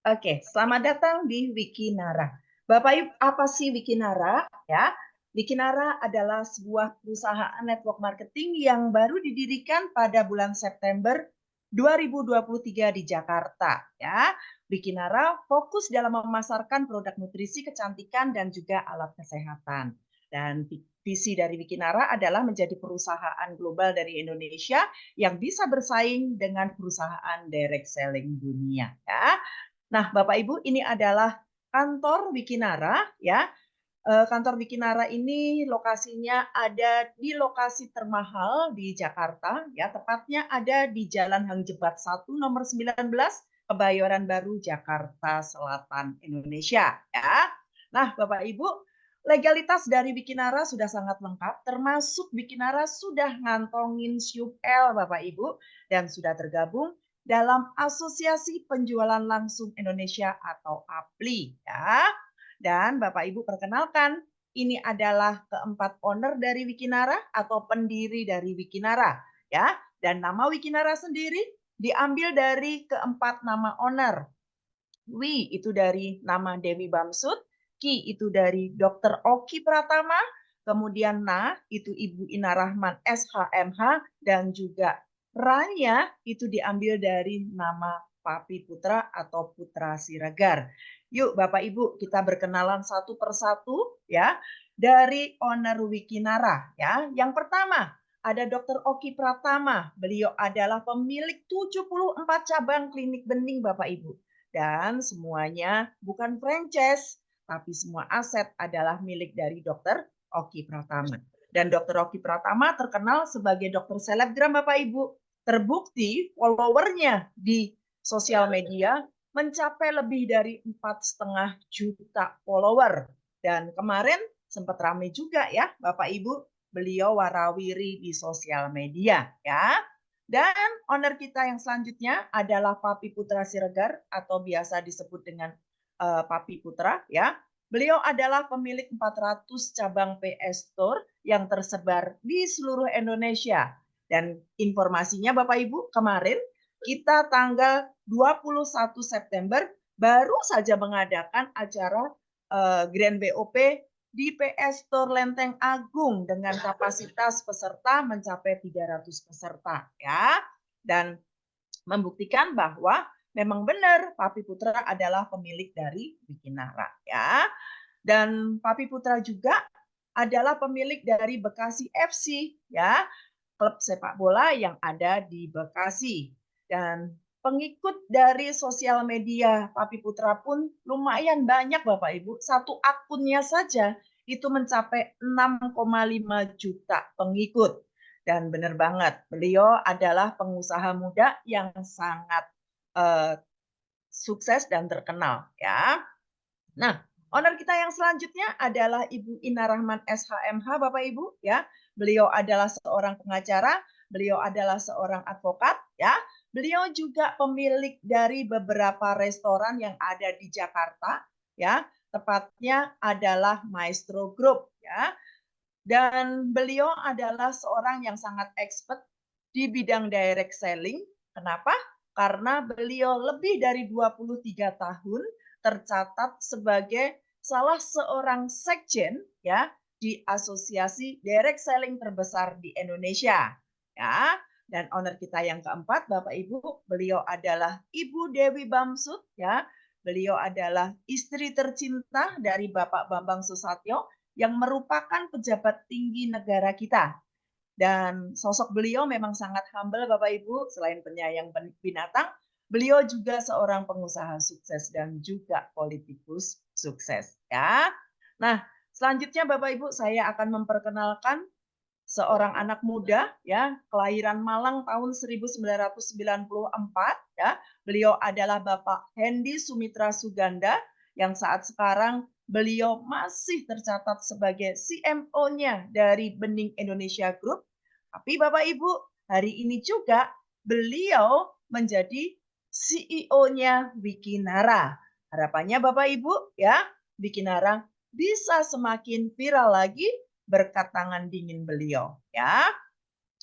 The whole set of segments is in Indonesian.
Oke, selamat datang di Wikinara. Bapak Ibu, apa sih Wikinara? Ya, Wikinara adalah sebuah perusahaan network marketing yang baru didirikan pada bulan September 2023 di Jakarta. Ya, Wikinara fokus dalam memasarkan produk nutrisi, kecantikan, dan juga alat kesehatan. Dan visi dari Wikinara adalah menjadi perusahaan global dari Indonesia yang bisa bersaing dengan perusahaan direct selling dunia. Ya. Nah, Bapak Ibu, ini adalah kantor Wikinara ya. Kantor Wikinara ini lokasinya ada di lokasi termahal di Jakarta ya, tepatnya ada di Jalan Hang Jebat 1 nomor 19 Kebayoran Baru, Jakarta Selatan, Indonesia ya. Nah, Bapak Ibu, legalitas dari Wikinara sudah sangat lengkap, termasuk Wikinara sudah ngantongin SYUP-L Bapak Ibu dan sudah tergabung dalam Asosiasi Penjualan Langsung Indonesia atau APLI ya. Dan Bapak Ibu perkenalkan, ini adalah keempat owner dari Wikinara atau pendiri dari Wikinara ya. Dan nama Wikinara sendiri diambil dari keempat nama owner. Wi itu dari nama Dewi Bamsud, Ki itu dari Dr. Oki Pratama, kemudian Na itu Ibu Ina Rahman SHMH, dan juga Ranya itu diambil dari nama Papi Putra atau Putra Siregar. Yuk Bapak Ibu kita berkenalan satu persatu ya dari owner Wikinara ya. Yang pertama ada Dr. Oki Pratama. Beliau adalah pemilik 74 cabang klinik bening Bapak Ibu. Dan semuanya bukan franchise, tapi semua aset adalah milik dari Dr. Oki Pratama. Dan Dr. Oki Pratama terkenal sebagai dokter selebgram Bapak Ibu. Terbukti followernya di sosial media mencapai lebih dari 4,5 juta follower. Dan kemarin sempat ramai juga ya Bapak Ibu, beliau warawiri di sosial media ya. Dan owner kita yang selanjutnya adalah Papi Putra Siregar atau biasa disebut dengan Papi Putra ya. Beliau adalah pemilik 400 cabang PS Store yang tersebar di seluruh Indonesia. Dan informasinya Bapak Ibu, kemarin kita tanggal 21 September baru saja mengadakan acara Grand BOP di PS Store Lenteng Agung dengan kapasitas peserta mencapai 300 peserta ya. Dan membuktikan bahwa memang benar Papi Putra adalah pemilik dari Wikinara ya. Dan Papi Putra juga adalah pemilik dari Bekasi FC ya, klub sepak bola yang ada di Bekasi. Dan pengikut dari sosial media Papi Putra pun lumayan banyak Bapak Ibu. Satu akunnya saja itu mencapai 6,5 juta pengikut. Dan benar banget, beliau adalah pengusaha muda yang sangat sukses dan terkenal ya. Nah, owner kita yang selanjutnya adalah Ibu Ina Rahman SHMH Bapak Ibu ya. Beliau adalah seorang pengacara, beliau adalah seorang advokat ya. Beliau juga pemilik dari beberapa restoran yang ada di Jakarta ya. Tepatnya adalah Maestro Group ya. Dan beliau adalah seorang yang sangat expert di bidang direct selling. Kenapa? Karena beliau lebih dari 23 tahun tercatat sebagai salah seorang sekjen ya di asosiasi direct selling terbesar di Indonesia. Ya. Dan owner kita yang keempat, Bapak Ibu, beliau adalah Ibu Dewi Bamsud ya. Beliau adalah istri tercinta dari Bapak Bambang Susatyo yang merupakan pejabat tinggi negara kita. Dan sosok beliau memang sangat humble Bapak Ibu, selain penyayang binatang, beliau juga seorang pengusaha sukses dan juga politikus sukses ya. Nah, selanjutnya Bapak Ibu saya akan memperkenalkan seorang anak muda ya, kelahiran Malang tahun 1994 ya. Beliau adalah Bapak Hendy Sumitra Suganda yang saat sekarang beliau masih tercatat sebagai CMO-nya dari Bening Indonesia Group. Tapi Bapak Ibu, hari ini juga beliau menjadi CEO-nya Wikinara. Harapannya Bapak Ibu ya, Wikinara bisa semakin viral lagi berkat tangan dingin beliau ya.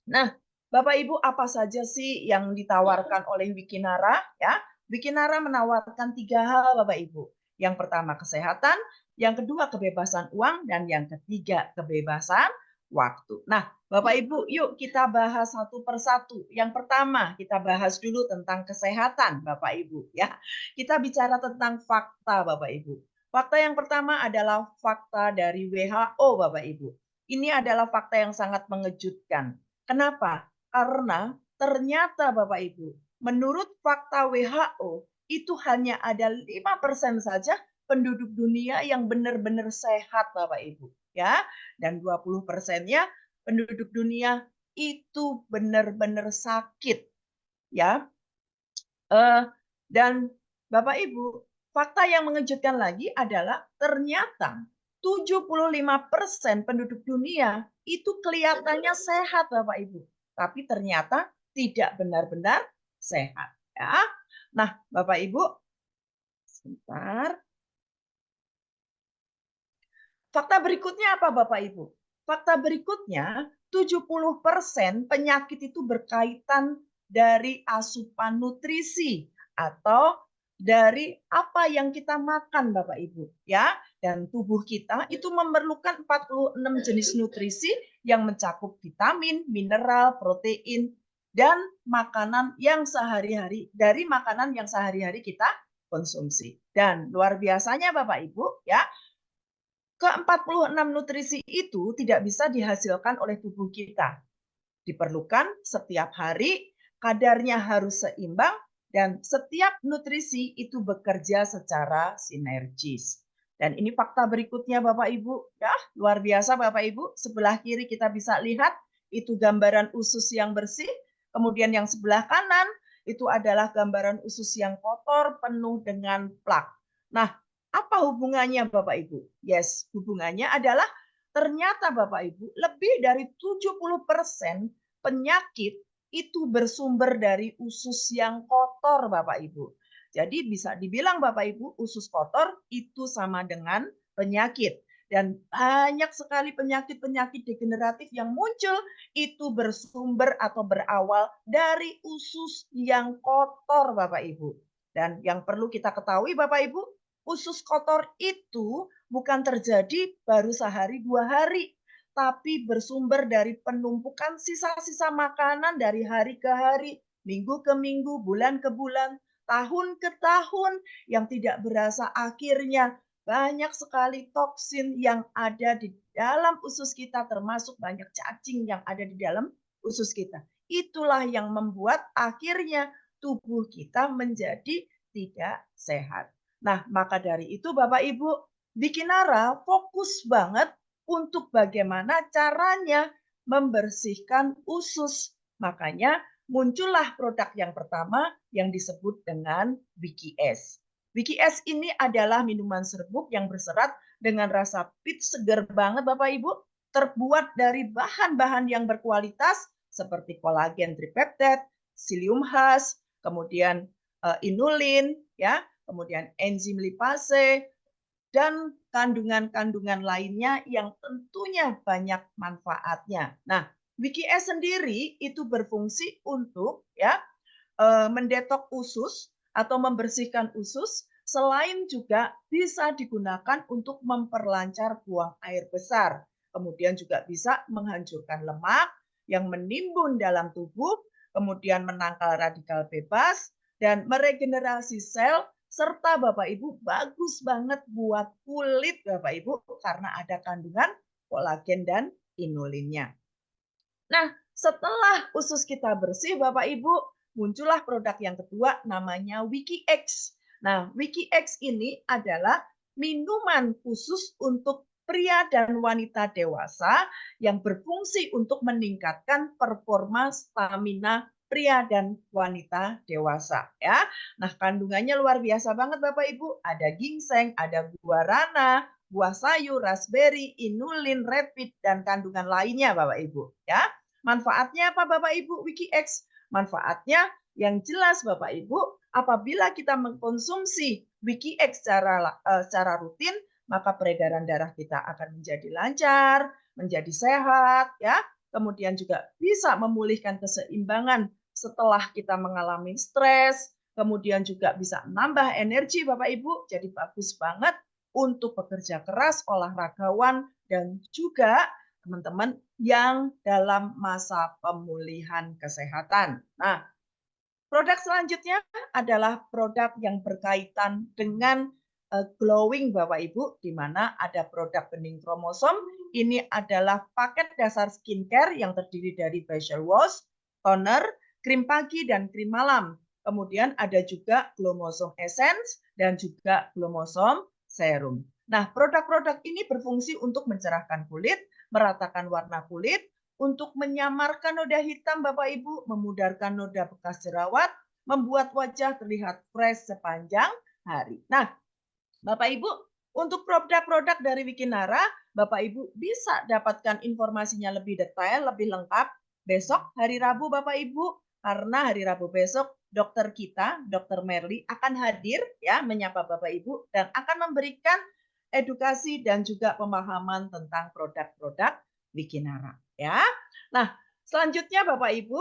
Nah, Bapak Ibu apa saja sih yang ditawarkan oleh Wikinara ya? Wikinara menawarkan 3 hal Bapak Ibu. Yang pertama kesehatan, yang kedua kebebasan uang, dan yang ketiga kebebasan waktu. Nah, Bapak Ibu, yuk kita bahas satu persatu. Yang pertama, kita bahas dulu tentang kesehatan, Bapak Ibu, ya. Kita bicara tentang fakta, Bapak Ibu. Fakta yang pertama adalah fakta dari WHO, Bapak Ibu. Ini adalah fakta yang sangat mengejutkan. Kenapa? Karena ternyata Bapak Ibu, menurut fakta WHO, itu hanya ada 5% saja penduduk dunia yang benar-benar sehat Bapak Ibu, ya. Dan 20%-nya penduduk dunia itu benar-benar sakit, ya. Dan Bapak Ibu, fakta yang mengejutkan lagi adalah ternyata 75% penduduk dunia itu kelihatannya sehat Bapak Ibu, tapi ternyata tidak benar-benar sehat, ya. Nah, Bapak Ibu, sebentar. Fakta berikutnya apa Bapak Ibu? Fakta berikutnya 70% penyakit itu berkaitan dari asupan nutrisi atau dari apa yang kita makan Bapak Ibu, ya. Dan tubuh kita itu memerlukan 46 jenis nutrisi yang mencakup vitamin, mineral, protein, dan makanan yang sehari-hari dari makanan yang sehari-hari kita konsumsi. Dan luar biasanya Bapak Ibu, ya, ke-46 nutrisi itu tidak bisa dihasilkan oleh tubuh kita. Diperlukan setiap hari, kadarnya harus seimbang, dan setiap nutrisi itu bekerja secara sinergis. Dan ini fakta berikutnya Bapak Ibu, ya, luar biasa Bapak Ibu. Sebelah kiri kita bisa lihat itu gambaran usus yang bersih, kemudian yang sebelah kanan itu adalah gambaran usus yang kotor penuh dengan plak. Nah, apa hubungannya Bapak Ibu? Yes, hubungannya adalah ternyata Bapak Ibu lebih dari 70% penyakit itu bersumber dari usus yang kotor Bapak Ibu. Jadi bisa dibilang Bapak Ibu usus kotor itu sama dengan penyakit. Dan banyak sekali penyakit-penyakit degeneratif yang muncul itu bersumber atau berawal dari usus yang kotor Bapak Ibu. Dan yang perlu kita ketahui Bapak Ibu, usus kotor itu bukan terjadi baru sehari 2 hari, tapi bersumber dari penumpukan sisa-sisa makanan dari hari ke hari, minggu ke minggu, bulan ke bulan, tahun ke tahun, yang tidak berasa akhirnya banyak sekali toksin yang ada di dalam usus kita, termasuk banyak cacing yang ada di dalam usus kita. Itulah yang membuat akhirnya tubuh kita menjadi tidak sehat. Nah, maka dari itu Bapak Ibu, Bikinara fokus banget untuk bagaimana caranya membersihkan usus. Makanya muncullah produk yang pertama yang disebut dengan WikiS. WikiS ini adalah minuman serbuk yang berserat dengan rasa pits segar banget Bapak Ibu, terbuat dari bahan-bahan yang berkualitas seperti kolagen tripeptide, psyllium husk, kemudian inulin, ya, kemudian enzim lipase, dan kandungan-kandungan lainnya yang tentunya banyak manfaatnya. Nah, WikiS sendiri itu berfungsi untuk, ya, mendetok usus atau membersihkan usus, selain juga bisa digunakan untuk memperlancar buang air besar. Kemudian juga bisa menghancurkan lemak yang menimbun dalam tubuh, kemudian menangkal radikal bebas, dan meregenerasi sel, serta Bapak Ibu bagus banget buat kulit Bapak Ibu karena ada kandungan kolagen dan inulinnya. Nah, setelah usus kita bersih Bapak Ibu, muncullah produk yang kedua namanya WikiX. Nah, WikiX ini adalah minuman khusus untuk pria dan wanita dewasa yang berfungsi untuk meningkatkan performa stamina pria dan wanita dewasa, ya. Nah, kandungannya luar biasa banget Bapak Ibu. Ada ginseng, ada guarana, buah sayur, raspberry, inulin, rapid, dan kandungan lainnya Bapak Ibu, ya. Manfaatnya apa Bapak Ibu WikiX? Manfaatnya yang jelas Bapak Ibu, apabila kita mengkonsumsi WikiX secara rutin, maka peredaran darah kita akan menjadi lancar, menjadi sehat, ya. Kemudian juga bisa memulihkan keseimbangan setelah kita mengalami stres, kemudian juga bisa nambah energi Bapak Ibu, jadi bagus banget untuk pekerja keras, olahragawan, dan juga teman-teman yang dalam masa pemulihan kesehatan. Nah, produk selanjutnya adalah produk yang berkaitan dengan glowing Bapak Ibu, di mana ada produk bening kromosom. Ini adalah paket dasar skincare yang terdiri dari facial wash, toner, krim pagi, dan krim malam. Kemudian ada juga Glomosom Essence dan juga Glomosom Serum. Nah, produk-produk ini berfungsi untuk mencerahkan kulit, meratakan warna kulit, untuk menyamarkan noda hitam Bapak Ibu, memudarkan noda bekas jerawat, membuat wajah terlihat fresh sepanjang hari. Nah, Bapak Ibu, untuk produk-produk dari Wikinara, Bapak Ibu bisa dapatkan informasinya lebih detail, lebih lengkap besok hari Rabu Bapak Ibu, karena hari Rabu besok dokter kita, Dokter Merly akan hadir ya menyapa Bapak Ibu dan akan memberikan edukasi dan juga pemahaman tentang produk-produk Wikinara ya. Nah, selanjutnya Bapak Ibu,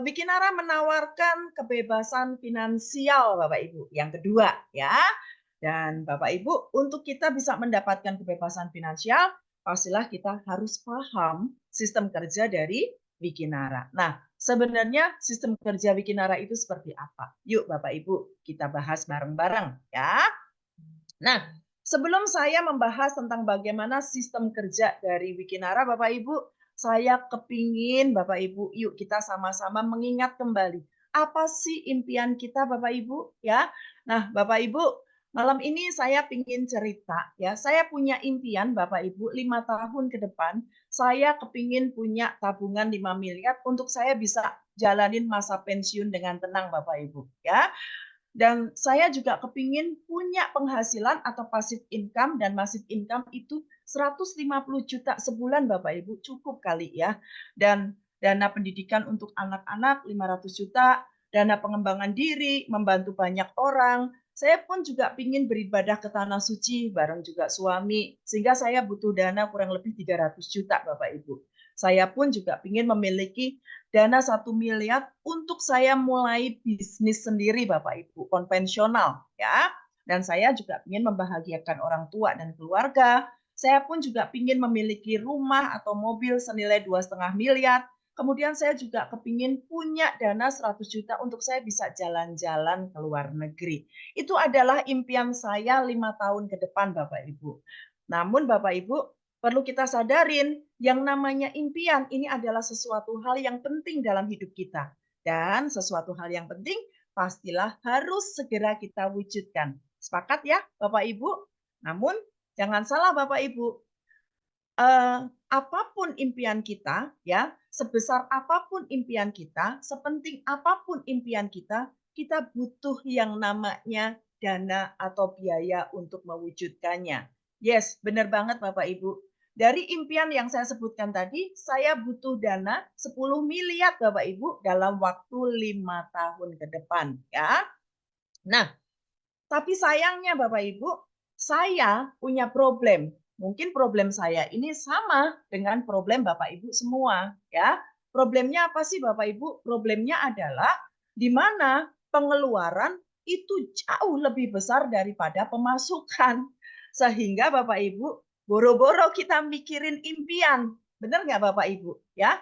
Wikinara menawarkan kebebasan finansial Bapak Ibu yang kedua ya. Dan Bapak Ibu, untuk kita bisa mendapatkan kebebasan finansial, pastilah kita harus paham sistem kerja dari Wikinara. Nah, sebenarnya sistem kerja Wikinara itu seperti apa? Yuk Bapak Ibu, kita bahas bareng-bareng ya. Nah, sebelum saya membahas tentang bagaimana sistem kerja dari Wikinara, Bapak Ibu, saya kepingin Bapak Ibu, yuk kita sama-sama mengingat kembali. Apa sih impian kita Bapak Ibu? Ya, nah Bapak Ibu, malam ini saya ingin cerita ya. Saya punya impian Bapak Ibu, 5 tahun ke depan, saya kepingin punya tabungan 5 miliar untuk saya bisa jalanin masa pensiun dengan tenang Bapak Ibu. Ya, dan saya juga kepingin punya penghasilan atau passive income, dan passive income itu 150 juta sebulan Bapak Ibu, cukup kali ya. Dan dana pendidikan untuk anak-anak 500 juta, dana pengembangan diri, membantu banyak orang. Saya pun juga ingin beribadah ke Tanah Suci bareng juga suami, sehingga saya butuh dana kurang lebih 300 juta Bapak Ibu. Saya pun juga ingin memiliki dana 1 miliar untuk saya mulai bisnis sendiri Bapak Ibu, konvensional ya. Dan saya juga ingin membahagiakan orang tua dan keluarga. Saya pun juga ingin memiliki rumah atau mobil senilai 2,5 miliar. Kemudian saya juga kepingin punya dana 100 juta untuk saya bisa jalan-jalan ke luar negeri. Itu adalah impian saya 5 tahun ke depan Bapak Ibu. Namun Bapak Ibu, perlu kita sadarin, yang namanya impian ini adalah sesuatu hal yang penting dalam hidup kita. Dan sesuatu hal yang penting pastilah harus segera kita wujudkan. Sepakat ya Bapak Ibu? Namun jangan salah Bapak Ibu, apapun impian kita ya, sebesar apapun impian kita, sepenting apapun impian kita, kita butuh yang namanya dana atau biaya untuk mewujudkannya. Yes, benar banget Bapak Ibu. Dari impian yang saya sebutkan tadi, saya butuh dana 10 miliar Bapak Ibu dalam waktu 5 tahun ke depan ya. Nah, tapi sayangnya Bapak Ibu, saya punya problem. Mungkin problem saya ini sama dengan problem Bapak Ibu semua ya. Problemnya apa sih Bapak Ibu? Problemnya adalah di mana pengeluaran itu jauh lebih besar daripada pemasukan. Sehingga Bapak Ibu, boro-boro kita mikirin impian. Benar nggak Bapak Ibu? Ya,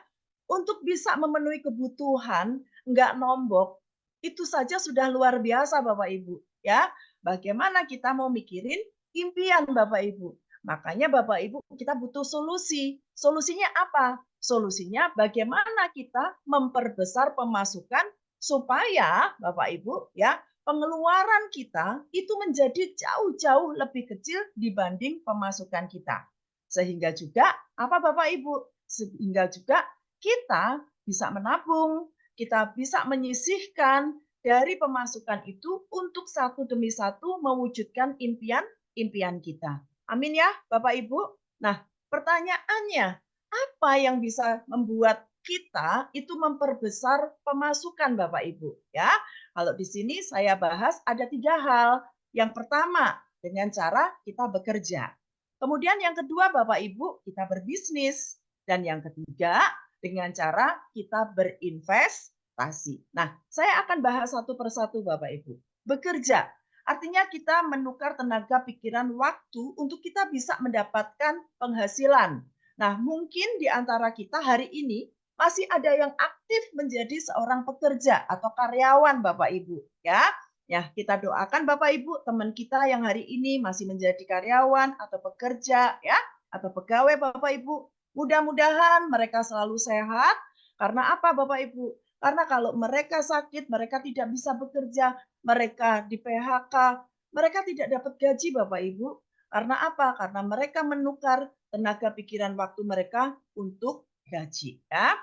untuk bisa memenuhi kebutuhan nggak nombok, itu saja sudah luar biasa Bapak Ibu. Ya, bagaimana kita mau mikirin impian Bapak Ibu. Makanya Bapak Ibu kita butuh solusi. Solusinya apa? Solusinya bagaimana kita memperbesar pemasukan supaya Bapak Ibu ya pengeluaran kita itu menjadi jauh-jauh lebih kecil dibanding pemasukan kita. Sehingga juga apa Bapak Ibu? Sehingga juga kita bisa menabung, kita bisa menyisihkan dari pemasukan itu untuk satu demi satu mewujudkan impian kita. Amin ya Bapak Ibu. Nah, pertanyaannya, apa yang bisa membuat kita itu memperbesar pemasukan Bapak Ibu? Ya, kalau di sini saya bahas ada 3 hal. Yang pertama, dengan cara kita bekerja. Kemudian yang kedua Bapak Ibu, kita berbisnis. Dan yang ketiga, dengan cara kita berinvestasi adaptasi. Nah, saya akan bahas satu persatu Bapak Ibu. Bekerja, artinya kita menukar tenaga, pikiran, waktu untuk kita bisa mendapatkan penghasilan. Nah, mungkin di antara kita hari ini masih ada yang aktif menjadi seorang pekerja atau karyawan Bapak Ibu, ya. Ya, kita doakan Bapak Ibu, teman kita yang hari ini masih menjadi karyawan atau pekerja, ya, atau pegawai Bapak Ibu. Mudah-mudahan mereka selalu sehat. Karena apa Bapak Ibu? Karena kalau mereka sakit, mereka tidak bisa bekerja, mereka di PHK, mereka tidak dapat gaji Bapak Ibu. Karena apa? Karena mereka menukar tenaga, pikiran, waktu mereka untuk gaji, ya.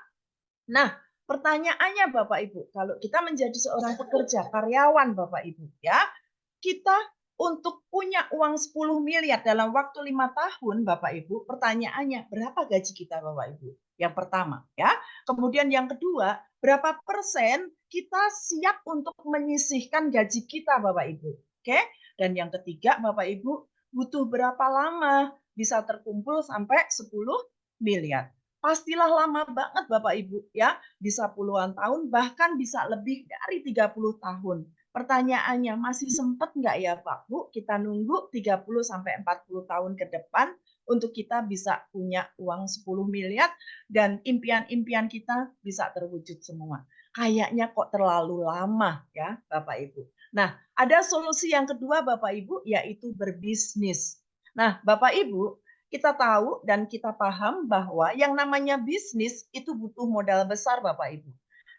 Nah, pertanyaannya Bapak Ibu, kalau kita menjadi seorang pekerja, karyawan Bapak Ibu, ya, kita untuk punya uang 10 miliar dalam waktu 5 tahun Bapak Ibu, pertanyaannya berapa gaji kita Bapak Ibu? Yang pertama, ya. Kemudian yang kedua, berapa persen kita siap untuk menyisihkan gaji kita Bapak Ibu? Oke? Dan yang ketiga Bapak Ibu, butuh berapa lama bisa terkumpul sampai 10 miliar? Pastilah lama banget Bapak Ibu ya, bisa puluhan tahun bahkan bisa lebih dari 30 tahun. Pertanyaannya masih sempat nggak ya Pak Bu kita nunggu 30 sampai 40 tahun ke depan untuk kita bisa punya uang 10 miliar dan impian-impian kita bisa terwujud semua. Kayaknya kok terlalu lama ya Bapak Ibu. Nah, ada solusi yang kedua Bapak Ibu yaitu berbisnis. Nah, Bapak Ibu, kita tahu dan kita paham bahwa yang namanya bisnis itu butuh modal besar Bapak Ibu.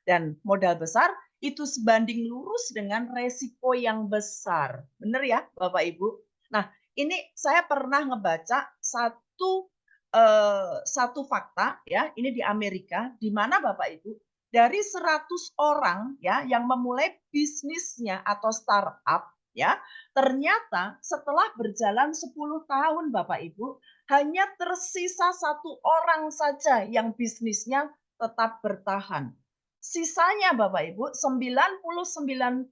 Dan modal besar itu sebanding lurus dengan resiko yang besar. Benar ya Bapak Ibu? Nah, ini saya pernah ngebaca satu fakta ya, ini di Amerika di mana Bapak Ibu dari 100 orang ya yang memulai bisnisnya atau startup ya, ternyata setelah berjalan 10 tahun Bapak Ibu hanya tersisa 1 orang saja yang bisnisnya tetap bertahan. Sisanya Bapak Ibu 99%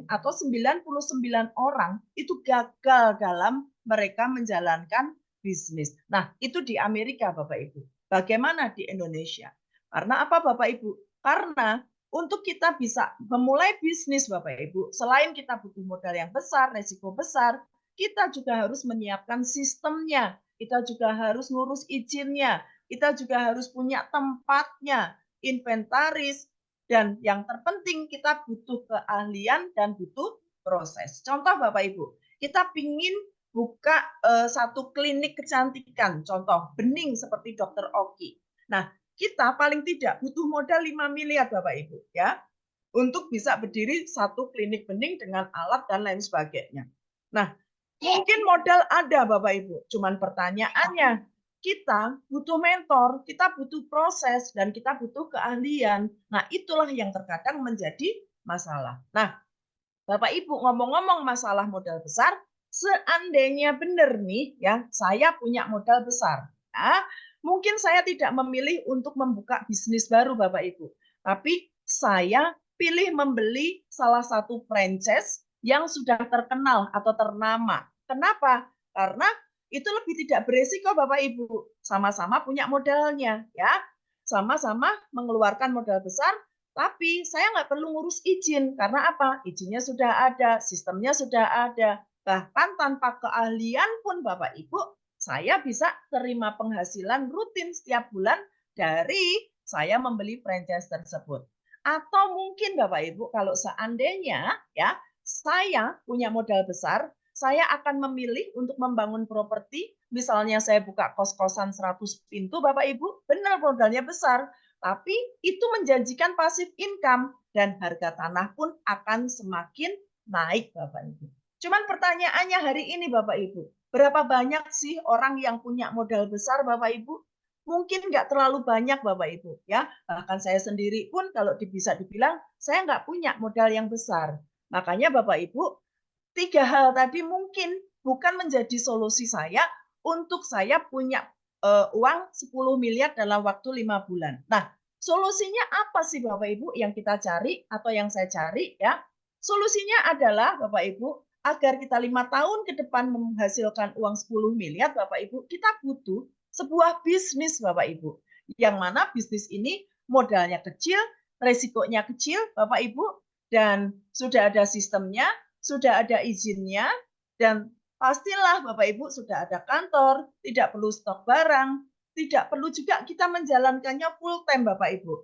atau 99 orang itu gagal dalam mereka menjalankan bisnis. Nah, itu di Amerika Bapak Ibu. Bagaimana di Indonesia? Karena apa Bapak Ibu? Karena untuk kita bisa memulai bisnis Bapak Ibu, selain kita butuh modal yang besar, resiko besar, kita juga harus menyiapkan sistemnya, kita juga harus ngurus izinnya, kita juga harus punya tempatnya, inventaris, dan yang terpenting kita butuh keahlian dan butuh proses. Contoh Bapak Ibu, kita ingin buka satu klinik kecantikan, contoh bening seperti Dokter Oki. Nah, kita paling tidak butuh modal 5 miliar Bapak Ibu ya untuk bisa berdiri satu klinik bening dengan alat dan lain sebagainya. Nah, mungkin modal ada Bapak Ibu, cuman pertanyaannya kita butuh mentor, kita butuh proses, dan kita butuh keahlian. Nah, itulah yang terkadang menjadi masalah. Nah, Bapak Ibu ngomong-ngomong masalah modal besar, seandainya benar nih ya, saya punya modal besar. Ya, mungkin saya tidak memilih untuk membuka bisnis baru Bapak Ibu, tapi saya pilih membeli salah satu franchise yang sudah terkenal atau ternama. Kenapa? Karena itu lebih tidak beresiko Bapak Ibu. Sama-sama punya modalnya ya. Sama-sama mengeluarkan modal besar, tapi saya nggak perlu ngurus izin. Karena apa? Izinnya sudah ada, sistemnya sudah ada. Bahkan tanpa keahlian pun Bapak Ibu, saya bisa terima penghasilan rutin setiap bulan dari saya membeli franchise tersebut. Atau mungkin Bapak Ibu, kalau seandainya ya saya punya modal besar, saya akan memilih untuk membangun properti, misalnya saya buka kos-kosan 100 pintu Bapak Ibu, benar modalnya besar, tapi itu menjanjikan passive income dan harga tanah pun akan semakin naik Bapak Ibu. Cuman pertanyaannya hari ini Bapak Ibu, berapa banyak sih orang yang punya modal besar Bapak Ibu? Mungkin nggak terlalu banyak Bapak Ibu ya. Bahkan saya sendiri pun kalau bisa dibilang saya nggak punya modal yang besar. Makanya Bapak Ibu, 3 hal tadi mungkin bukan menjadi solusi saya untuk saya punya uang 10 miliar dalam waktu 5 bulan. Nah, solusinya apa sih Bapak Ibu yang kita cari atau yang saya cari ya? Solusinya adalah Bapak Ibu, agar kita 5 tahun ke depan menghasilkan uang 10 miliar Bapak Ibu, kita butuh sebuah bisnis Bapak Ibu. Yang mana bisnis ini modalnya kecil, resikonya kecil Bapak Ibu, dan sudah ada sistemnya, sudah ada izinnya, dan pastilah Bapak Ibu sudah ada kantor, tidak perlu stok barang, tidak perlu juga kita menjalankannya full time Bapak Ibu.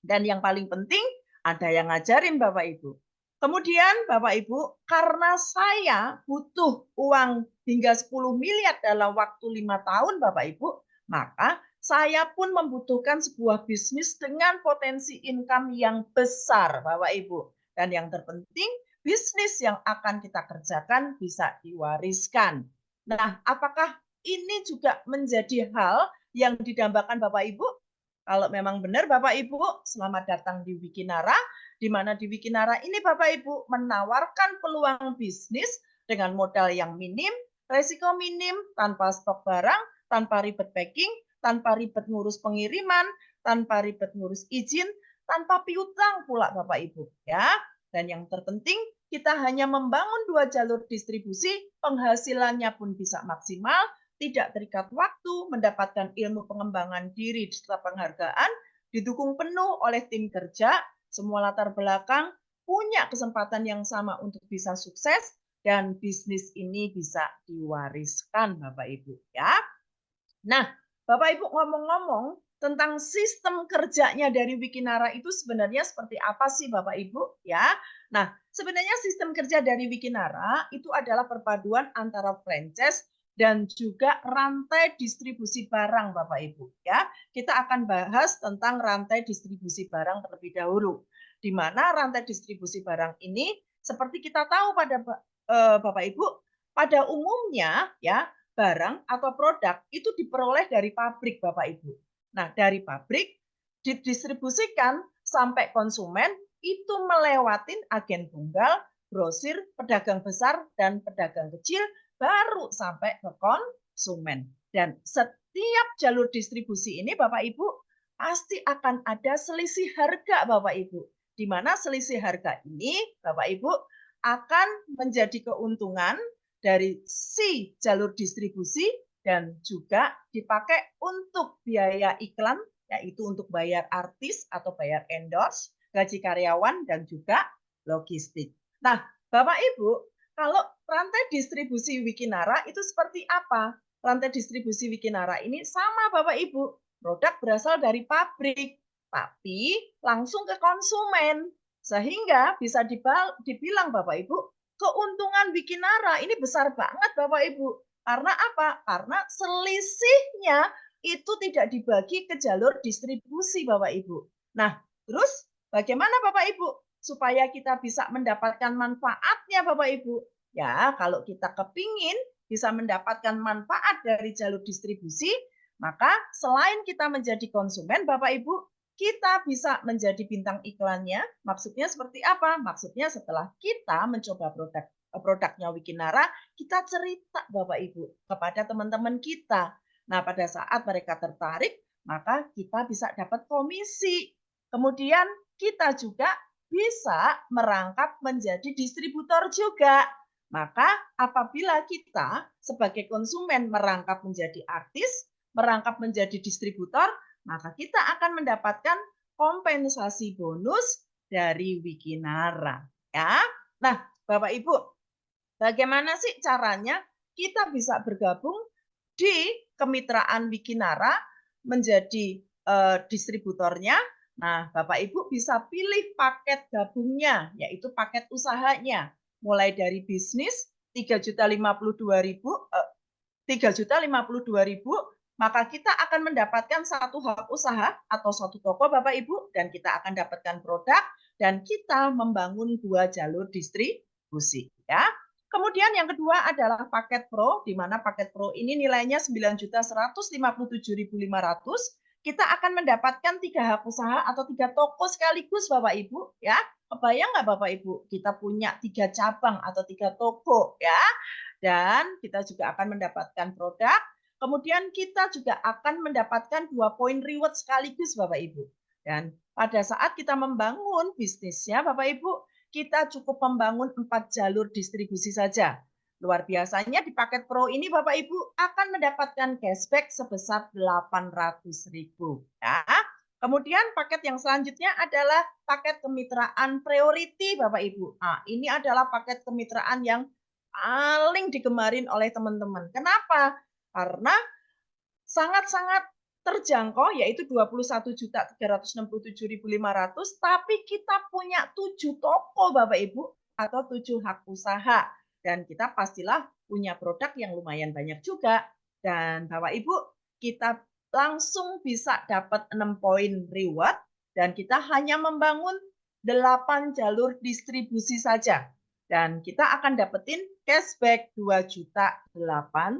Dan yang paling penting, ada yang ngajarin Bapak Ibu. Kemudian Bapak Ibu, karena saya butuh uang hingga 10 miliar dalam waktu 5 tahun Bapak Ibu, maka saya pun membutuhkan sebuah bisnis dengan potensi income yang besar Bapak Ibu. Dan yang terpenting, bisnis yang akan kita kerjakan bisa diwariskan. Nah, apakah ini juga menjadi hal yang didambakan Bapak Ibu? Kalau memang benar Bapak Ibu, selamat datang di Wikinara, di mana di Wikinara ini Bapak Ibu menawarkan peluang bisnis dengan modal yang minim, resiko minim, tanpa stok barang, tanpa ribet packing, tanpa ribet ngurus pengiriman, tanpa ribet ngurus izin, tanpa piutang pula Bapak Ibu, ya. Dan yang terpenting, kita hanya membangun 2 jalur distribusi, penghasilannya pun bisa maksimal, tidak terikat waktu, mendapatkan ilmu pengembangan diri serta penghargaan, didukung penuh oleh tim kerja, semua latar belakang, punya kesempatan yang sama untuk bisa sukses, dan bisnis ini bisa diwariskan Bapak Ibu, ya. Nah, Bapak Ibu ngomong-ngomong tentang sistem kerjanya dari Wikinara itu sebenarnya seperti apa sih Bapak Ibu, ya. Nah, sebenarnya sistem kerja dari Wikinara itu adalah perpaduan antara franchise dan juga rantai distribusi barang Bapak Ibu, ya. Kita akan bahas tentang rantai distribusi barang terlebih dahulu. Di mana rantai distribusi barang ini seperti kita tahu pada Bapak Ibu, pada umumnya ya, barang atau produk itu diperoleh dari pabrik Bapak Ibu. Nah, dari pabrik didistribusikan sampai konsumen itu melewatin agen tunggal, grosir, pedagang besar, dan pedagang kecil, baru sampai ke konsumen. Dan setiap jalur distribusi ini Bapak Ibu pasti akan ada selisih harga Bapak Ibu. Di mana selisih harga ini Bapak Ibu akan menjadi keuntungan dari si jalur distribusi dan juga dipakai untuk biaya iklan, yaitu untuk bayar artis atau bayar endorse, gaji karyawan, dan juga logistik. Nah, Bapak Ibu, kalau rantai distribusi Wikinara itu seperti apa? Rantai distribusi Wikinara ini sama Bapak Ibu, produk berasal dari pabrik, tapi langsung ke konsumen. Sehingga bisa dibilang Bapak Ibu, keuntungan Wikinara ini besar banget Bapak Ibu. Karena apa? Karena selisihnya itu tidak dibagi ke jalur distribusi Bapak Ibu. Nah, terus bagaimana Bapak Ibu supaya kita bisa mendapatkan manfaatnya Bapak Ibu? Ya, kalau kita kepingin bisa mendapatkan manfaat dari jalur distribusi, maka selain kita menjadi konsumen Bapak Ibu, kita bisa menjadi bintang iklannya. Maksudnya seperti apa? Maksudnya setelah kita mencoba produknya Wikinara, kita cerita Bapak Ibu kepada teman-teman kita. Nah, pada saat mereka tertarik, maka kita bisa dapat komisi. Kemudian kita juga bisa merangkap menjadi distributor juga. Maka apabila kita sebagai konsumen merangkap menjadi artis, merangkap menjadi distributor, maka kita akan mendapatkan kompensasi bonus dari Wikinara. Ya. Nah, Bapak Ibu, bagaimana sih caranya kita bisa bergabung di kemitraan Wikinara menjadi distributornya? Nah, Bapak Ibu bisa pilih paket gabungnya, yaitu paket usahanya. Mulai dari bisnis 3.052.000, maka kita akan mendapatkan satu hak usaha atau satu toko Bapak Ibu, dan kita akan dapatkan produk, dan kita membangun 2 jalur distribusi. Ya. Kemudian yang kedua adalah paket pro, di mana paket pro ini nilainya 9.157.500. Kita akan mendapatkan 3 hak usaha atau 3 toko sekaligus Bapak Ibu. Ya. Kebayang nggak Bapak Ibu? Kita punya 3 cabang atau 3 toko. Ya. Dan kita juga akan mendapatkan produk. Kemudian kita juga akan mendapatkan 2 poin reward sekaligus Bapak Ibu. Dan pada saat kita membangun bisnisnya Bapak Ibu, kita cukup membangun 4 jalur distribusi saja. Luar biasanya di paket pro ini Bapak Ibu akan mendapatkan cashback sebesar 800.000. Ya. Kemudian paket yang selanjutnya adalah paket kemitraan priority Bapak Ibu. Nah, ini adalah paket kemitraan yang paling digemarin oleh teman-teman. Kenapa? Karena sangat-sangat terjangkau, yaitu 21.367.500, tapi kita punya 7 toko Bapak Ibu atau 7 hak usaha. Dan kita pastilah punya produk yang lumayan banyak juga. Dan Bapak Ibu, kita langsung bisa dapat 6 poin reward dan kita hanya membangun 8 jalur distribusi saja. Dan kita akan dapetin cashback 2.800.000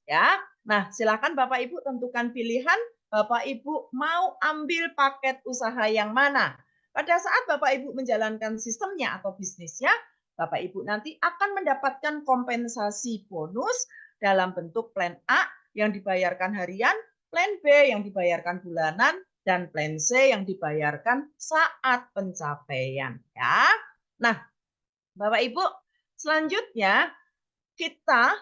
ya. Nah, silakan Bapak Ibu tentukan pilihan Bapak Ibu mau ambil paket usaha yang mana. Pada saat Bapak Ibu menjalankan sistemnya atau bisnisnya, Bapak Ibu nanti akan mendapatkan kompensasi bonus dalam bentuk plan A yang dibayarkan harian, plan B yang dibayarkan bulanan, dan plan C yang dibayarkan saat pencapaian. Ya. Nah, Bapak Ibu, selanjutnya kita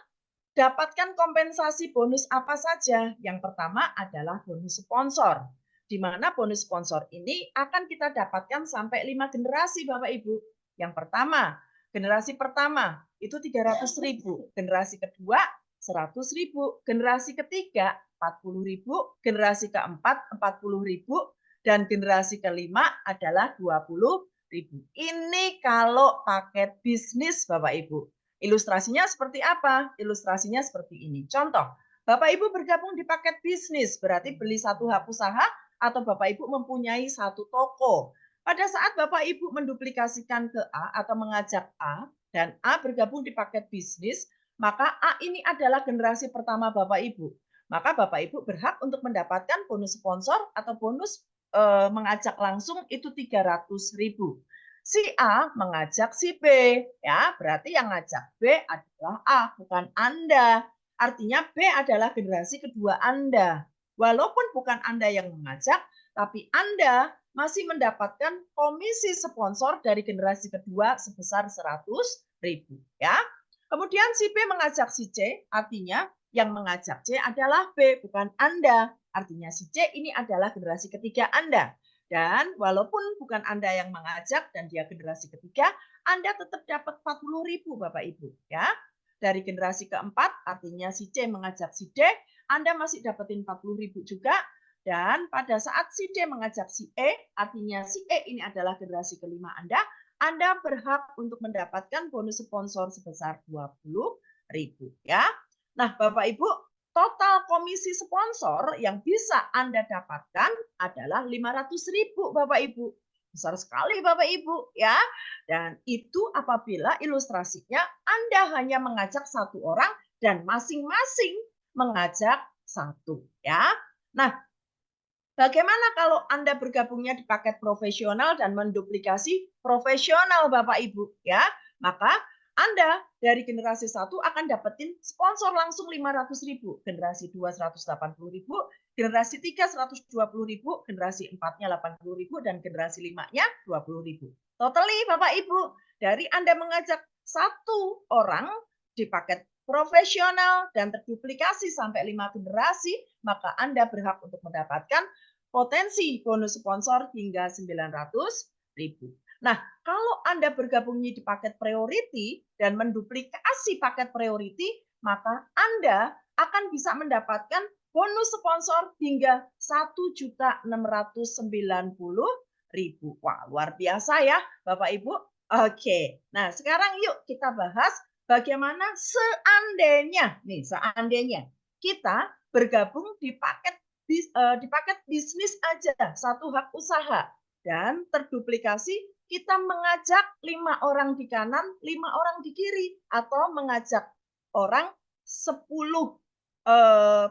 dapatkan kompensasi bonus apa saja? Yang pertama adalah bonus sponsor, di mana bonus sponsor ini akan kita dapatkan sampai 5 generasi Bapak Ibu. Yang pertama, generasi pertama itu 300.000, generasi kedua 100.000, generasi ketiga 40.000, generasi keempat 40.000, dan generasi kelima adalah 20.000. Ini kalau paket bisnis Bapak Ibu. Ilustrasinya seperti apa? Ilustrasinya seperti ini. Contoh, Bapak Ibu bergabung di paket bisnis, berarti beli satu hak usaha atau Bapak Ibu mempunyai satu toko. Pada saat Bapak Ibu menduplikasikan ke A atau mengajak A, dan A bergabung di paket bisnis, maka A ini adalah generasi pertama Bapak Ibu. Maka Bapak Ibu berhak untuk mendapatkan bonus sponsor atau bonus mengajak langsung itu 300.000. Si A mengajak si B, ya berarti yang ngajak B adalah A, bukan Anda. Artinya B adalah generasi kedua Anda. Walaupun bukan Anda yang mengajak, tapi Anda masih mendapatkan komisi sponsor dari generasi kedua sebesar 100.000. Ya. Kemudian si B mengajak si C, artinya yang mengajak C adalah B, bukan Anda. Artinya si C ini adalah generasi ketiga Anda. Dan walaupun bukan Anda yang mengajak dan dia generasi ketiga, Anda tetap dapat 40.000 Bapak Ibu. Ya. Dari generasi keempat, artinya si C mengajak si D, Anda masih dapetin 40.000 juga. Dan pada saat si D mengajak si E, artinya si E ini adalah generasi kelima Anda berhak untuk mendapatkan bonus sponsor sebesar 20.000. Ya. Nah, Bapak Ibu, total komisi sponsor yang bisa Anda dapatkan adalah 500.000 Bapak Ibu. Besar sekali Bapak Ibu ya. Dan itu apabila ilustrasinya Anda hanya mengajak satu orang dan masing-masing mengajak satu ya. Nah, bagaimana kalau Anda bergabungnya di paket profesional dan menduplikasi profesional Bapak Ibu ya? Maka Anda dari generasi 1 akan dapetin sponsor langsung 500.000, generasi 2 180.000, generasi 3 120.000, generasi 4-nya 80.000 dan generasi 5-nya 20.000. Totally Bapak Ibu, dari Anda mengajak satu orang di paket profesional dan terduplikasi sampai 5 generasi, maka Anda berhak untuk mendapatkan potensi bonus sponsor hingga 900.000. Nah, kalau Anda bergabung di paket priority dan menduplikasi paket priority, maka Anda akan bisa mendapatkan bonus sponsor hingga 1.690.000. Wah, luar biasa ya, Bapak Ibu. Oke. Nah, sekarang yuk kita bahas bagaimana seandainya kita bergabung di paket bisnis aja, satu hak usaha, dan terduplikasi kita mengajak 5 orang di kanan, 5 orang di kiri, atau mengajak orang 10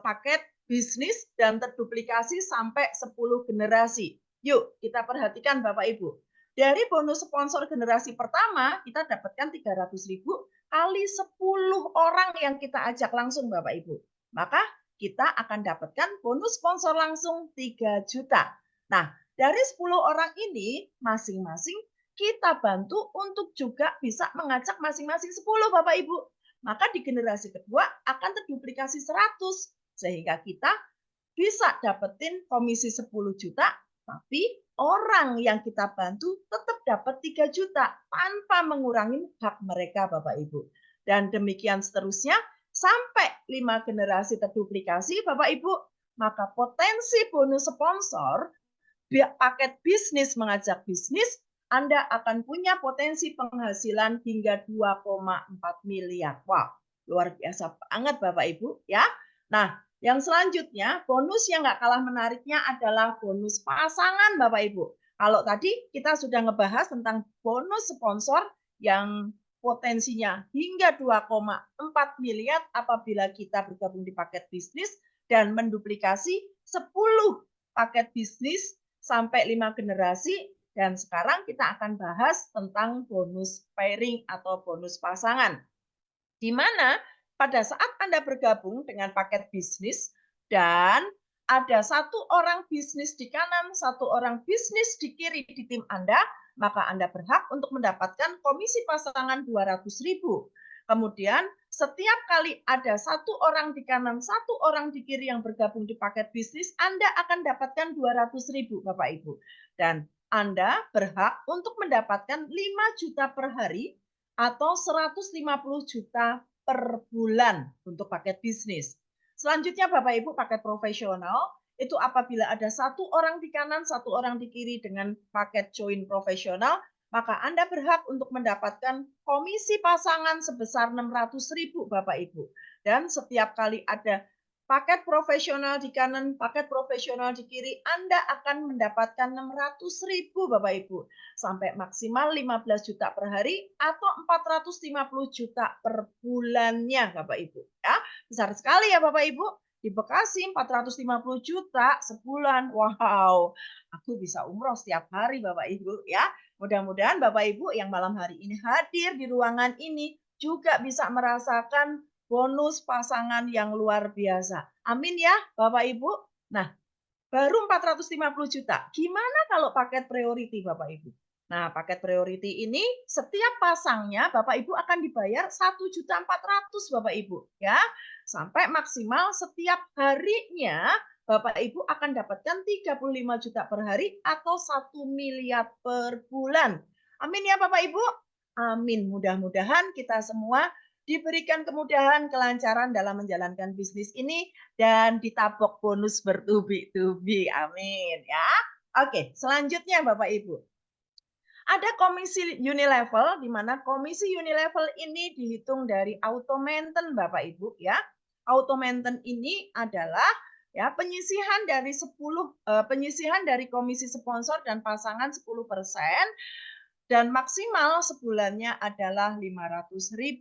paket bisnis dan terduplikasi sampai 10 generasi. Yuk kita perhatikan Bapak Ibu. Dari bonus sponsor generasi pertama kita dapatkan 300.000 kali 10 orang yang kita ajak langsung Bapak Ibu. Maka kita akan dapatkan bonus sponsor langsung 3 juta. Nah, dari 10 orang ini masing-masing kita bantu untuk juga bisa mengajak masing-masing 10 Bapak Ibu. Maka di generasi kedua akan terduplikasi 100 sehingga kita bisa dapetin komisi 10 juta, tapi orang yang kita bantu tetap dapat 3 juta tanpa mengurangi hak mereka, Bapak Ibu. Dan demikian seterusnya sampai 5 generasi terduplikasi, Bapak Ibu, maka potensi bonus sponsor paket bisnis mengajak bisnis, Anda akan punya potensi penghasilan hingga 2,4 miliar. Wow, luar biasa banget Bapak Ibu ya. Nah, yang selanjutnya bonus yang nggak kalah menariknya adalah bonus pasangan Bapak Ibu. Kalau tadi kita sudah ngebahas tentang bonus sponsor yang potensinya hingga 2,4 miliar apabila kita bergabung di paket bisnis dan menduplikasi 10 paket bisnis sampai 5 generasi, dan sekarang kita akan bahas tentang bonus pairing atau bonus pasangan. Di mana pada saat Anda bergabung dengan paket bisnis dan ada satu orang bisnis di kanan, satu orang bisnis di kiri di tim Anda, maka Anda berhak untuk mendapatkan komisi pasangan 200.000. Kemudian setiap kali ada satu orang di kanan, satu orang di kiri yang bergabung di paket bisnis, Anda akan dapatkan 200.000 Bapak Ibu. Dan Anda berhak untuk mendapatkan 5 juta per hari atau 150 juta per bulan untuk paket bisnis. Selanjutnya Bapak Ibu paket profesional itu apabila ada satu orang di kanan, satu orang di kiri dengan paket join profesional, maka Anda berhak untuk mendapatkan komisi pasangan sebesar 600.000 Bapak Ibu. Dan setiap kali ada paket profesional di kanan, paket profesional di kiri, Anda akan mendapatkan 600.000 Bapak Ibu. Sampai maksimal 15 juta per hari atau 450 juta per bulannya Bapak Ibu. Ya, besar sekali ya Bapak Ibu. Di Bekasi 450 juta sebulan. Wow, aku bisa umroh setiap hari Bapak Ibu ya. Mudah-mudahan Bapak Ibu yang malam hari ini hadir di ruangan ini juga bisa merasakan bonus pasangan yang luar biasa. Amin ya Bapak Ibu. Nah, baru 450 juta. Gimana kalau paket priority Bapak Ibu? Nah, paket priority ini setiap pasangnya Bapak Ibu akan dibayar 1.400.000 Bapak Ibu ya. Sampai maksimal setiap harinya Bapak Ibu akan dapatkan 35 juta per hari atau 1 miliar per bulan. Amin ya Bapak Ibu. Amin. Mudah-mudahan kita semua diberikan kemudahan, kelancaran dalam menjalankan bisnis ini dan ditabok bonus bertubi-tubi. Amin ya. Oke, selanjutnya Bapak Ibu. Ada komisi unilevel di mana komisi unilevel ini dihitung dari auto maintain Bapak Ibu ya. Auto maintain ini adalah ya penyisihan dari 10 penyisihan dari komisi sponsor dan pasangan 10% dan maksimal sebulannya adalah 500.000.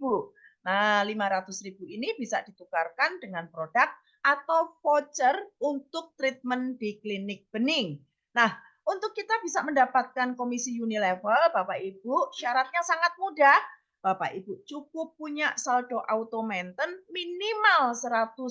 Nah, 500.000 ini bisa ditukarkan dengan produk atau voucher untuk treatment di klinik bening. Nah, untuk kita bisa mendapatkan komisi unilevel, Bapak Ibu, syaratnya sangat mudah. Bapak Ibu cukup punya saldo auto maintain minimal 100.000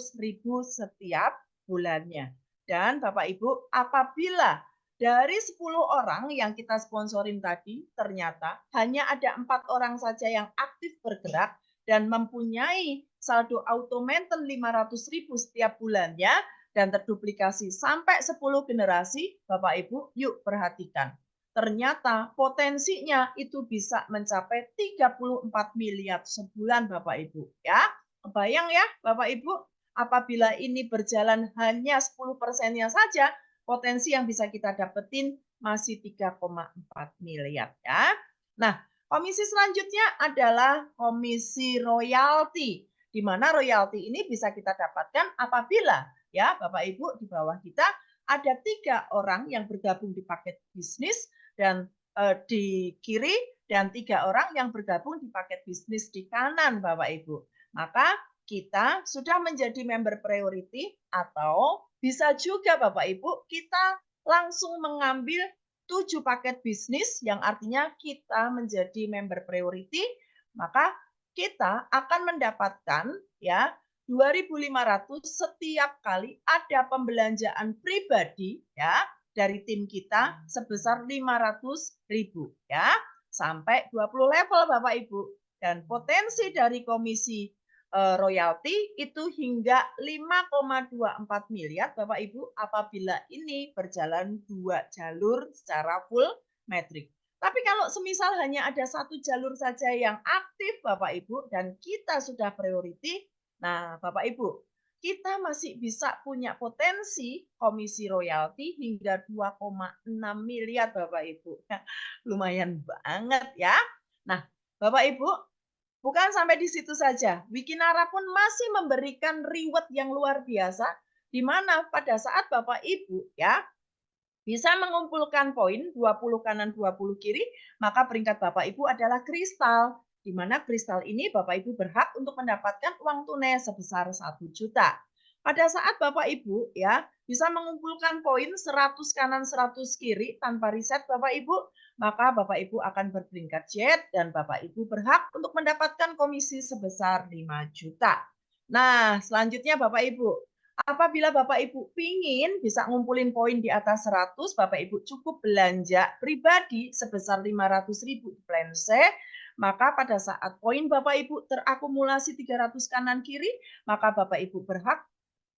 setiap bulannya. Dan Bapak Ibu, apabila dari 10 orang yang kita sponsorin tadi, ternyata hanya ada 4 orang saja yang aktif bergerak dan mempunyai saldo auto maintain 500.000 setiap bulannya, dan terduplikasi sampai 10 generasi, Bapak Ibu, yuk perhatikan. Ternyata potensinya itu bisa mencapai 34 miliar sebulan Bapak Ibu. Ya, kebayang ya Bapak Ibu, apabila ini berjalan hanya 10%-nya saja, potensi yang bisa kita dapetin masih 3,4 miliar ya. Nah, komisi selanjutnya adalah komisi royalti, di mana royalti ini bisa kita dapatkan apabila ya Bapak Ibu di bawah kita ada 3 orang yang bergabung di paket bisnis dan di kiri dan 3 orang yang bergabung di paket bisnis di kanan Bapak Ibu. Maka kita sudah menjadi member priority atau bisa juga Bapak Ibu kita langsung mengambil 7 paket bisnis yang artinya kita menjadi member priority, maka kita akan mendapatkan ya 2.500 setiap kali ada pembelanjaan pribadi ya dari tim kita sebesar 500.000 ya sampai 20 level Bapak Ibu. Dan potensi dari komisi royalti itu hingga 5,24 miliar Bapak Ibu apabila ini berjalan 2 jalur secara full metrik. Tapi kalau semisal hanya ada 1 jalur saja yang aktif Bapak Ibu dan kita sudah priority, nah Bapak Ibu, kita masih bisa punya potensi komisi royalti hingga 2,6 miliar Bapak Ibu. Lumayan banget ya. Nah, Bapak Ibu, bukan sampai di situ saja. Wikinara pun masih memberikan reward yang luar biasa di mana pada saat Bapak Ibu ya bisa mengumpulkan poin 20 kanan 20 kiri, maka peringkat Bapak Ibu adalah kristal. Di mana kristal ini Bapak Ibu berhak untuk mendapatkan uang tunai sebesar 1 juta. Pada saat Bapak Ibu ya bisa mengumpulkan poin 100 kanan 100 kiri tanpa riset Bapak Ibu, maka Bapak Ibu akan berperingkat jet dan Bapak Ibu berhak untuk mendapatkan komisi sebesar 5 juta. Nah, selanjutnya Bapak Ibu, apabila Bapak Ibu pingin bisa ngumpulin poin di atas 100, Bapak Ibu cukup belanja pribadi sebesar 500.000 di plan C, maka pada saat poin Bapak Ibu terakumulasi 300 kanan kiri, maka Bapak Ibu berhak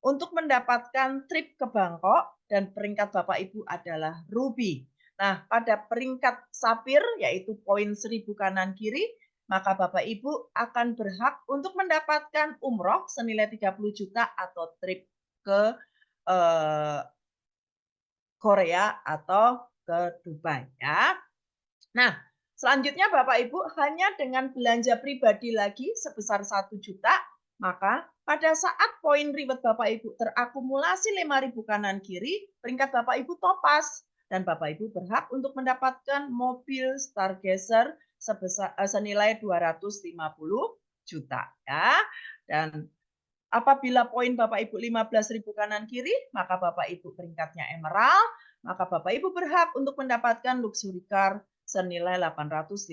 untuk mendapatkan trip ke Bangkok dan peringkat Bapak Ibu adalah ruby. Nah, pada peringkat sapir yaitu poin 1000 kanan kiri, maka Bapak Ibu akan berhak untuk mendapatkan umroh senilai 30 juta atau trip ke Korea atau ke Dubai ya. Nah, selanjutnya Bapak Ibu hanya dengan belanja pribadi lagi sebesar 1 juta, maka pada saat poin reward Bapak Ibu terakumulasi 5.000 kanan kiri, peringkat Bapak Ibu topas dan Bapak Ibu berhak untuk mendapatkan mobil Stargazer senilai 250 juta ya. Dan apabila poin Bapak Ibu 15.000 kanan kiri, maka Bapak Ibu peringkatnya emerald, maka Bapak Ibu berhak untuk mendapatkan luxury car senilai 850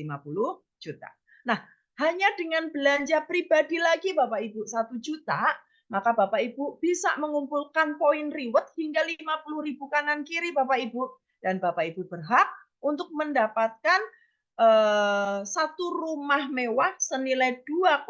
juta. Nah, hanya dengan belanja pribadi lagi Bapak Ibu 1 juta, maka Bapak Ibu bisa mengumpulkan poin reward hingga 50.000 kanan kiri Bapak Ibu. Dan Bapak Ibu berhak untuk mendapatkan satu rumah mewah senilai 2,5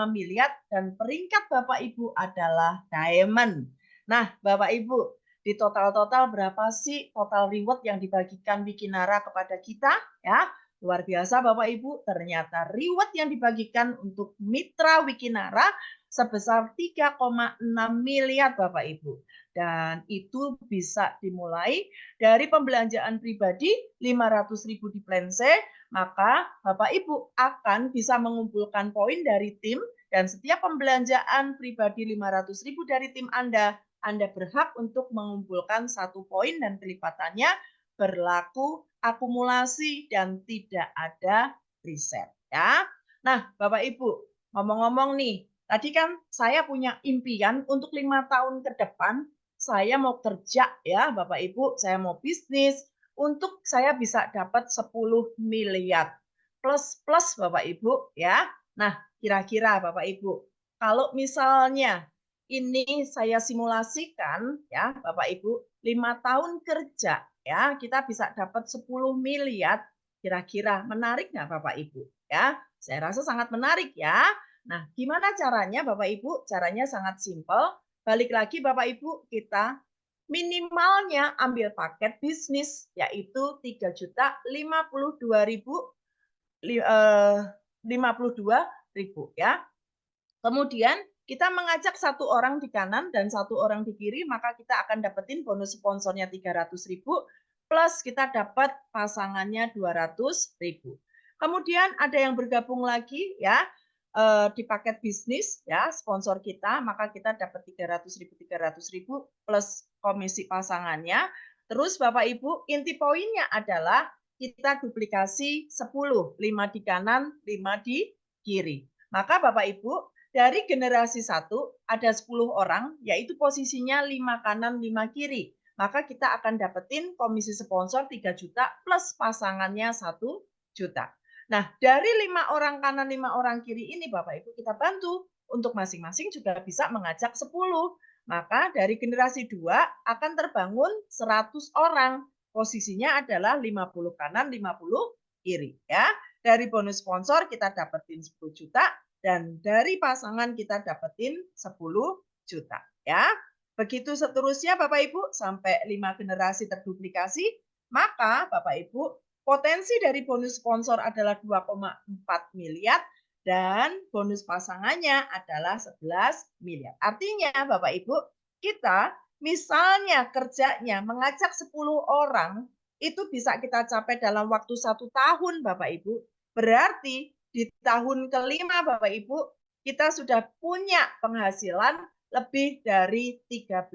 miliar dan peringkat Bapak Ibu adalah diamond. Nah, Bapak Ibu, di total-total berapa sih total reward yang dibagikan Wikinara kepada kita? Ya, luar biasa Bapak Ibu. Ternyata reward yang dibagikan untuk mitra Wikinara sebesar 3,6 miliar Bapak Ibu. Dan itu bisa dimulai dari pembelanjaan pribadi 500.000 di plan C, maka Bapak Ibu akan bisa mengumpulkan poin dari tim dan setiap pembelanjaan pribadi 500.000 dari tim Anda berhak untuk mengumpulkan 1 poin dan kelipatannya berlaku akumulasi dan tidak ada riset ya. Nah, Bapak Ibu, ngomong-ngomong nih, tadi kan saya punya impian untuk 5 tahun ke depan saya mau kerja ya Bapak Ibu, saya mau bisnis, untuk saya bisa dapat 10 miliar plus Bapak Ibu ya. Nah, kira-kira Bapak Ibu, kalau misalnya ini saya simulasikan ya Bapak Ibu, 5 tahun kerja ya, kita bisa dapat 10 miliar. Kira-kira menarik nggak Bapak Ibu? Ya, saya rasa sangat menarik ya. Nah, gimana caranya Bapak Ibu? Caranya sangat simpel. Balik lagi Bapak Ibu, kita minimalnya ambil paket bisnis yaitu 3.052.000 ya. Kemudian kita mengajak 1 orang di kanan dan 1 orang di kiri, maka kita akan dapetin bonus sponsornya 300.000 plus kita dapat pasangannya 200.000. Kemudian ada yang bergabung lagi ya di paket bisnis ya sponsor kita, maka kita dapat 300.000 plus komisi pasangannya. Terus Bapak Ibu, inti poinnya adalah kita duplikasi 10, 5 di kanan, 5 di kiri. Maka Bapak Ibu, dari generasi 1 ada 10 orang, yaitu posisinya 5 kanan, 5 kiri. Maka kita akan dapetin komisi sponsor 3 juta plus pasangannya 1 juta. Nah, dari 5 orang kanan, 5 orang kiri ini Bapak Ibu kita bantu untuk masing-masing juga bisa mengajak 10. Maka dari generasi 2 akan terbangun 100 orang. Posisinya adalah 50 kanan, 50 kiri ya. Dari bonus sponsor kita dapetin 10 juta, dan dari pasangan kita dapetin 10 juta ya. Begitu seterusnya Bapak Ibu sampai 5 generasi terduplikasi, maka Bapak Ibu potensi dari bonus sponsor adalah 2,4 miliar dan bonus pasangannya adalah 11 miliar. Artinya Bapak Ibu, kita misalnya kerjanya mengajak 10 orang, itu bisa kita capai dalam waktu 1 tahun Bapak Ibu. Berarti di tahun kelima Bapak Ibu, kita sudah punya penghasilan lebih dari 13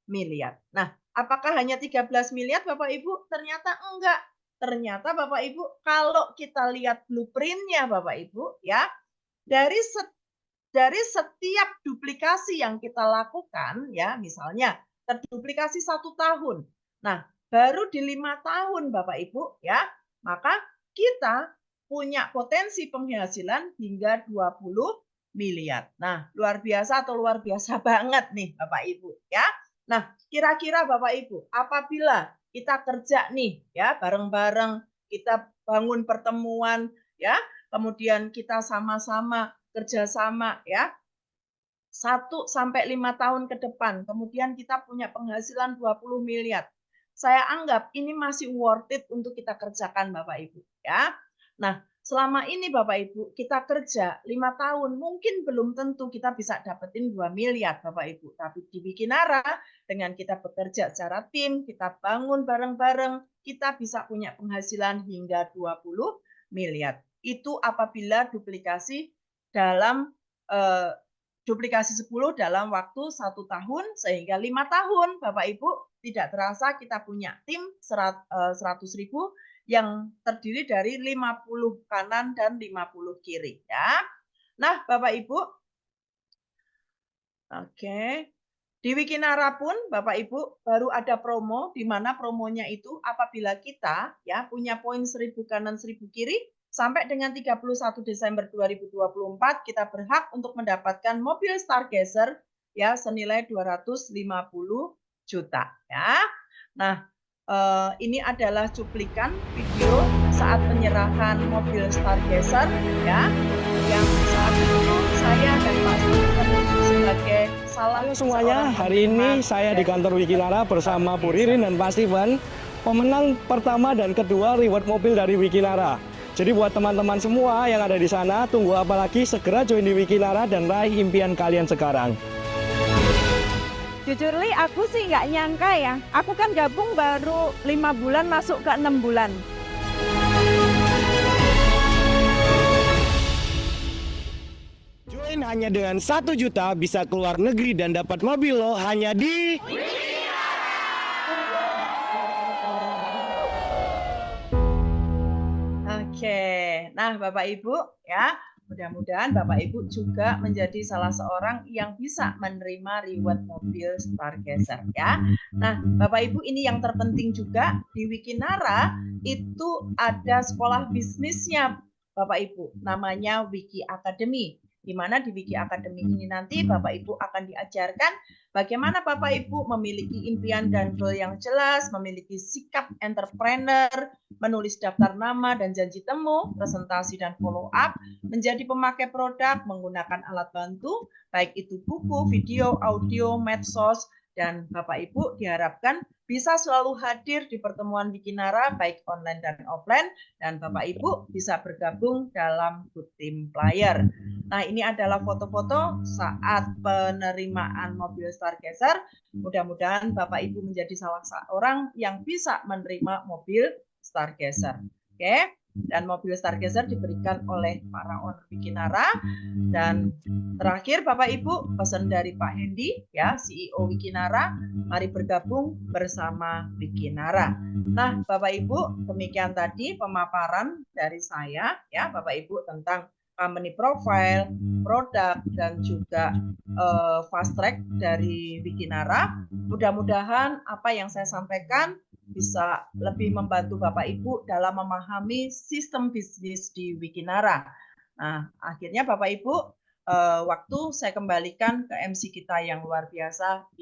miliar. Nah, apakah hanya 13 miliar Bapak Ibu? Ternyata enggak. Ternyata Bapak Ibu, kalau kita lihat blueprint-nya Bapak Ibu ya, dari setiap duplikasi yang kita lakukan ya, misalnya terduplikasi 1 tahun. Nah, baru di 5 tahun Bapak Ibu ya, maka kita punya potensi penghasilan hingga 20 miliar. Nah, luar biasa atau luar biasa banget nih Bapak Ibu ya. Nah, kira-kira Bapak Ibu, apabila kita kerja nih ya bareng-bareng, kita bangun pertemuan ya, kemudian kita sama-sama kerjasama ya, 1 sampai 5 tahun ke depan, kemudian kita punya penghasilan 20 miliar. Saya anggap ini masih worth it untuk kita kerjakan Bapak Ibu ya. Nah, selama ini Bapak Ibu kita kerja 5 tahun, mungkin belum tentu kita bisa dapetin 2 miliar Bapak Ibu. Tapi di Wikinara dengan kita bekerja secara tim, kita bangun bareng-bareng, kita bisa punya penghasilan hingga 20 miliar. Itu apabila duplikasi dalam duplikasi 10 dalam waktu 1 tahun sehingga 5 tahun Bapak Ibu tidak terasa kita punya tim 100.000 yang terdiri dari 50 kanan dan 50 kiri ya. Nah, Bapak Ibu, oke. Di Wikinara pun Bapak Ibu baru ada promo di mana promonya itu apabila kita ya punya poin 1000 kanan 1000 kiri sampai dengan 31 Desember 2024 kita berhak untuk mendapatkan mobil Stargazer ya senilai 250 juta ya. Nah, ini adalah cuplikan video saat penyerahan mobil Stargazer ya, yang saat itu saya dan Pak Steven sebagai Halo semuanya, hari ini saya di kantor Wikinara bersama Bu Ririn dan Pak Steven, pemenang pertama dan kedua reward mobil dari Wikinara. Jadi buat teman-teman semua yang ada di sana, tunggu apa lagi, segera join di Wikinara dan raih impian kalian sekarang. Jujur Li, aku sih nggak nyangka ya. Aku kan gabung baru 5 bulan masuk ke 6 bulan. Join hanya dengan 1 juta bisa keluar negeri dan dapat mobil loh hanya di Oke, nah Bapak Ibu ya, mudah-mudahan Bapak Ibu juga menjadi salah seorang yang bisa menerima reward mobil Stargazer ya. Nah Bapak Ibu, ini yang terpenting juga di Wikinara itu ada sekolah bisnisnya Bapak Ibu, namanya Wiki Academy. Di mana di Wiki Academy ini nanti Bapak Ibu akan diajarkan bagaimana Bapak Ibu memiliki impian dan goal yang jelas, memiliki sikap entrepreneur, menulis daftar nama dan janji temu, presentasi dan follow up, menjadi pemakai produk menggunakan alat bantu, baik itu buku, video, audio, medsos, dan Bapak Ibu diharapkan bisa selalu hadir di pertemuan Wikinara baik online dan offline, dan Bapak Ibu bisa bergabung dalam Good Team Player. Nah, ini adalah foto-foto saat penerimaan mobil Stargazer. Mudah-mudahan Bapak Ibu menjadi salah seorang yang bisa menerima mobil Stargazer. Oke, dan mobil Stargazer diberikan oleh para owner Wikinara. Dan terakhir Bapak Ibu, pesan dari Pak Hendy ya, CEO Wikinara, mari bergabung bersama Wikinara. Nah, Bapak Ibu, demikian tadi pemaparan dari saya ya Bapak Ibu tentang company profile, produk, dan juga fast track dari Wikinara. Mudah-mudahan apa yang saya sampaikan bisa lebih membantu Bapak Ibu dalam memahami sistem bisnis di Wikinara. Nah, akhirnya Bapak Ibu, waktu saya kembalikan ke MC kita yang luar biasa.